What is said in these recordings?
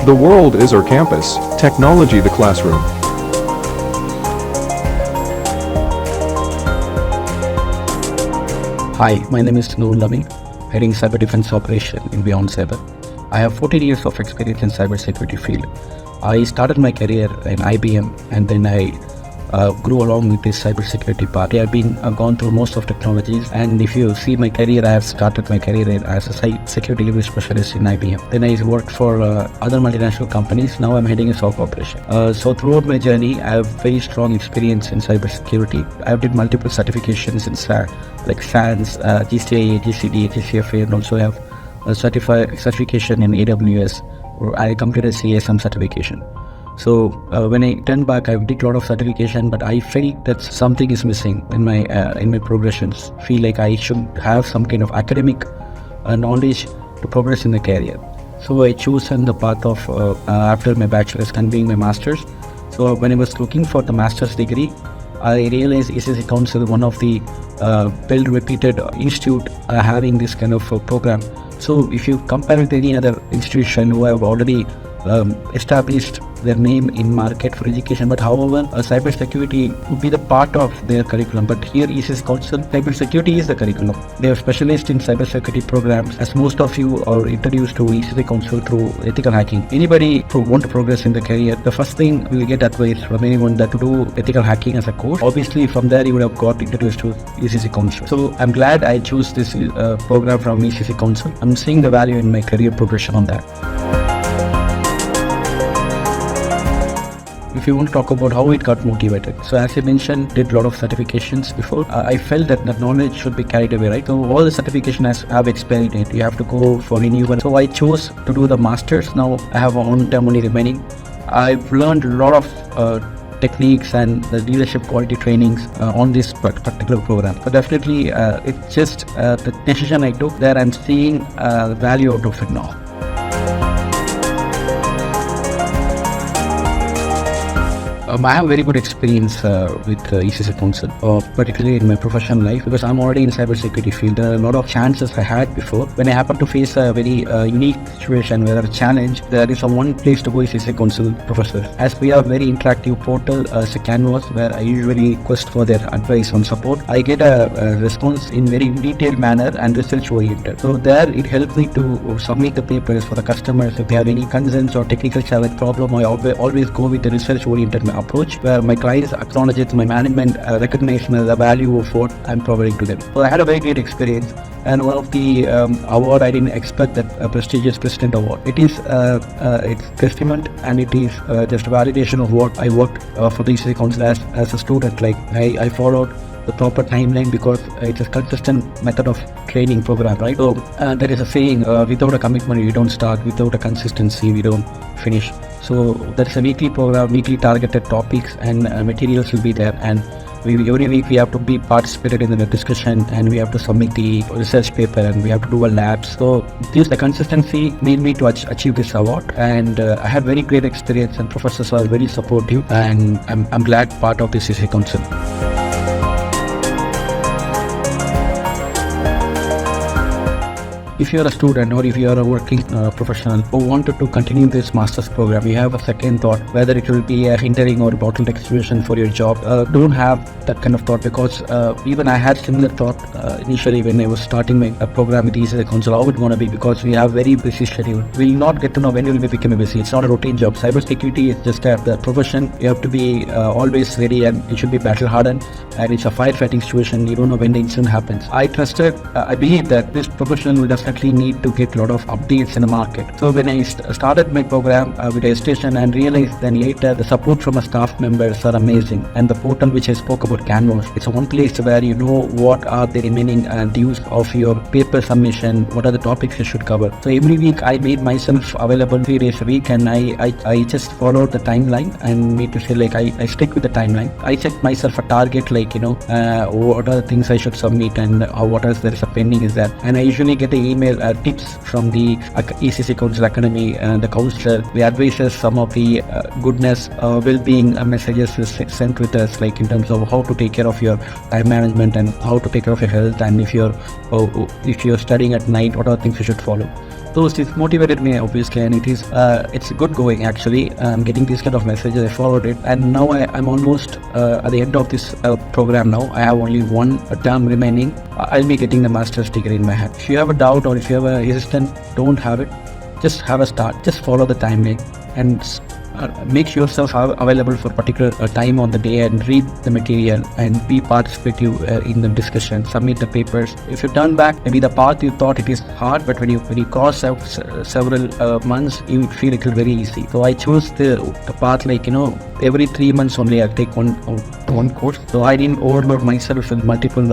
The world is our campus, technology the classroom. Hi, my name is Noorul, heading Cyber Defense Operation in Beyond Cyber. I have 14 years of experience in cybersecurity field. I started my career in IBM and then I grew along with this cybersecurity part. I have been gone through most of technologies, and if you see my career, I have started my career as a security delivery specialist in IBM. Then I worked for other multinational companies. Now I'm heading a SOC operation. So throughout my journey, I have very strong experience in cybersecurity. I have did multiple certifications in like SANS, GCIA, GCD, GCFA, and also have a certification in AWS, where I completed CSM certification. So when I turn back, I did a lot of certification, but I felt that something is missing in my progressions. Feel like I should have some kind of academic knowledge to progress in the career. So I chosen the path of after my bachelor's continuing my master's. So when I was looking for the master's degree, I realized ECCU Council, one of the well-reputed institute having this kind of program. So if you compare with any other institution who have already established their name in market for education, but however cybersecurity would be the part of their curriculum. But here ECCU Council, cybersecurity is the curriculum. They are specialists in cybersecurity programs, as most of you are introduced to ECCU Council through ethical hacking. Anybody who want to progress in the career, the first thing we will get advice from anyone that to do ethical hacking as a course. Obviously from there you would have got introduced to ECCU Council. So I'm glad I chose this program from ECCU Council. I'm seeing the value in my career progression on that. If you want to talk about how it got motivated. So as I mentioned, did a lot of certifications before. I felt that the knowledge should be carried away, right? So all the certifications have expired date. You have to go for renewal. So I chose to do the masters. Now I have one term only remaining. I've learned a lot of techniques and the leadership quality trainings on this particular program. So definitely it's just the decision I took there. I'm seeing value out of it now. I have very good experience with ECCU Council, particularly in my professional life, because I'm already in cybersecurity field. There are a lot of chances I had before. When I happen to face a very unique situation where a challenge, there is one place to go is ECCU Council professors. As we have very interactive portal as a canvas where I usually request for their advice on support, I get a response in very detailed manner and research oriented. So there it helps me to submit the papers for the customers. If they have any concerns or technical challenge problem, I always go with the research oriented approach where my clients acknowledge it, my management recognize the value of what I'm providing to them. So I had a very great experience, and one of the award I didn't expect, that a prestigious President Award. It is it's testament and it is just validation of what I worked for the ECCU Council as a student. Like I followed the proper timeline because it's a consistent method of training program, right? So there is a saying, without a commitment you don't start, without a consistency we don't finish. So that's a weekly program, weekly targeted topics and materials will be there, and every week we have to be participated in the discussion and we have to submit the research paper and we have to do a lab. So the consistency made me to achieve this award, and I had very great experience and professors are very supportive, and I'm glad part of this ECCU Council. If you are a student or if you are a working professional who wanted to continue this master's program, you have a second thought whether it will be a hindering or a bottleneck situation for your job. Don't have that kind of thought, because even I had similar thought initially when I was starting my program with ECCU Council. How it going to be, because we have very busy schedule. We will not get to know when you will be becoming busy. It's not a routine job. Cybersecurity is just the profession. You have to be always ready, and it should be battle hardened, and it's a firefighting situation. You don't know when the incident happens. I believe that this profession will definitely need to get a lot of updates in the market. So when I started my program with a station and realized then later the support from our staff members are amazing, and the portal which I spoke about, Canvas, it's one place where you know what are the remaining dues of your paper submission, what are the topics you should cover. So every week I made myself available 3 days a week, and I just followed the timeline and made to say like I stick with the timeline. I set myself a target, like what are the things I should submit and what else there is a pending is that, and I usually get the email tips from the ECCU Council Academy, the counselor, the advisors, some of the goodness, well-being messages is sent with us, like in terms of how to take care of your time management and how to take care of your health, and if you're studying at night, what are the things you should follow. So it motivated me obviously, and it's good going actually. I'm getting these kind of messages. I followed it, and now I'm almost at the end of this program. Now I have only one term remaining. I'll be getting the master's degree in my hand. If you have a doubt or if you have a resistance, don't have it. Just have a start. Just follow the timeline and make yourself available for particular time on the day and read the material and be participative in the discussion. Submit the papers. If you turn back, maybe the path you thought it is hard, but when you cross out several months, you feel it will very easy. So I chose the path like every 3 months only I take one course. So I didn't overload myself with multiple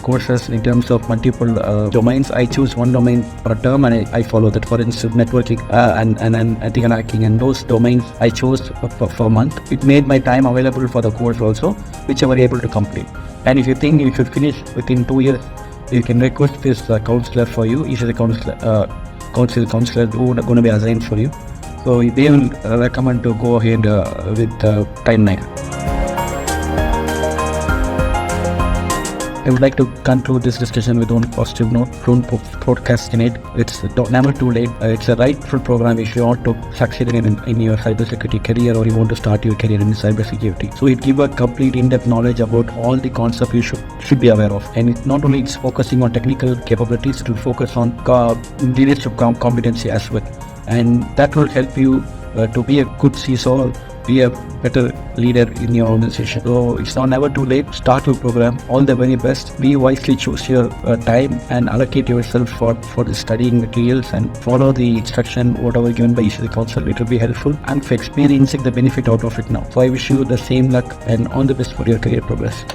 courses in terms of multiple domains. I choose one domain per term and I follow that. For instance, networking and ethical hacking, and those domains I chose for a month. It made my time available for the course also, which I were able to complete. And if you think you should finish within 2 years, you can request this counselor for you. He is a counselor who are going to be assigned for you. So they will recommend to go ahead with timeline. I would like to conclude this discussion with one positive note. Don't procrastinate. It's never too late. It's a rightful program if you want to succeed in your cybersecurity career, or you want to start your career in cybersecurity. So it gives a complete in-depth knowledge about all the concepts you should be aware of. And it's not only it's focusing on technical capabilities, it will focus on leadership competency as well. And that will help you to be a good CISO, be a better leader in your organization. So it's never too late. Start your program. All the very best. Be wisely, choose your time and allocate yourself for the studying materials and follow the instruction whatever given by the council. It will be helpful and for experiencing the benefit out of it now. So I wish you the same luck and all the best for your career progress.